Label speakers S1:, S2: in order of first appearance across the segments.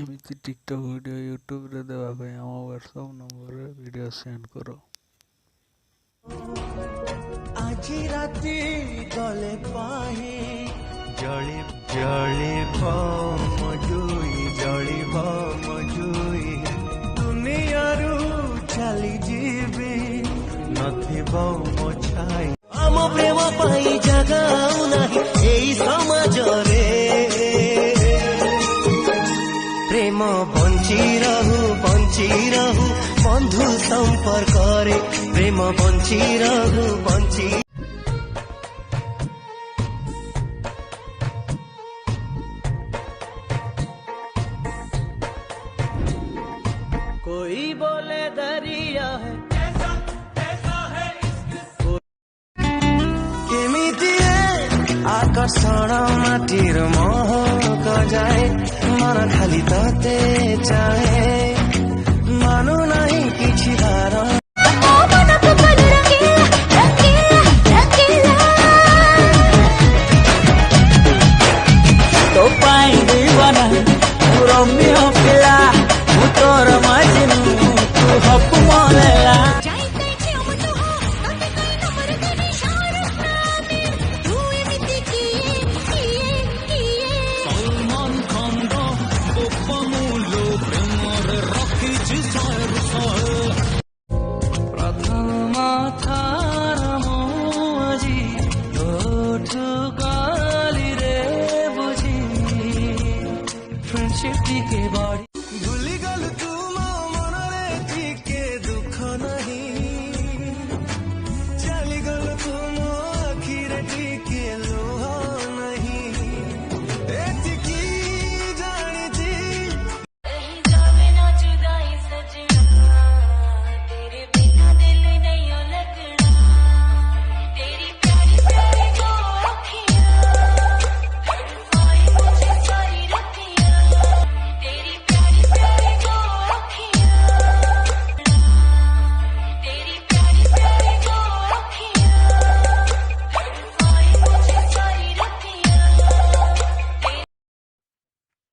S1: एमती TikTok video YouTube रे देवा पे आम व्हाट्सएप नंबर रे वीडियो सेंड करो।
S2: आजी राती गले पाए जलिब मजुई दुनियारू चली जीवी नथिब मो छाई आम प्रेम पाई जगाऊ नाही एई समाज रे प्रेम बंची रहू बंधु संपर्क रे प्रेम बंची रहू बंची। कोई बोले दरिया है केमिति आकर्षण माटीर महक जाए मन खाली तते चाहे मानु नहीं किछि हार तो पाई दीवाना रम्य पिला तोर मजनू तू हप मोलेला के बड़ी भूली गल तू मन रे टिके दुख नहीं चली गल तू मो आखिर टिके लोह नहीं एतिकी जानी थी जावे ना जुदाई सजना तेरे बिना दिल नहीं लगना तेरी प्यारी प्यारी जो अखियां तड़पाए मुझे सारी रतियां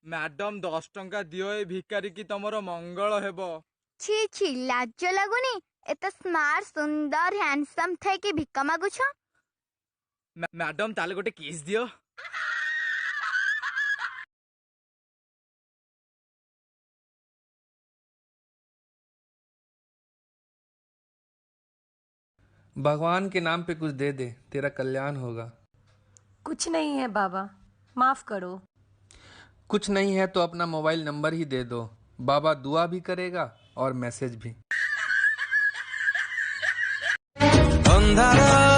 S3: मैडम 10 टंका दियो ए भिकारी की तमरो मंगल हेबो।
S4: छी छी लाज लागुनी एत स्मार्ट सुंदर हैंडसम थे कि भिक्का मागुछ।
S3: मैडम ताले गोटे किस दियो।
S5: भगवान के नाम पे कुछ दे दे, तेरा कल्याण होगा।
S6: कुछ नहीं है बाबा, माफ करो।
S5: कुछ नहीं है तो अपना मोबाइल नंबर ही दे दो, बाबा दुआ भी करेगा और मैसेज भी।
S2: अंधारा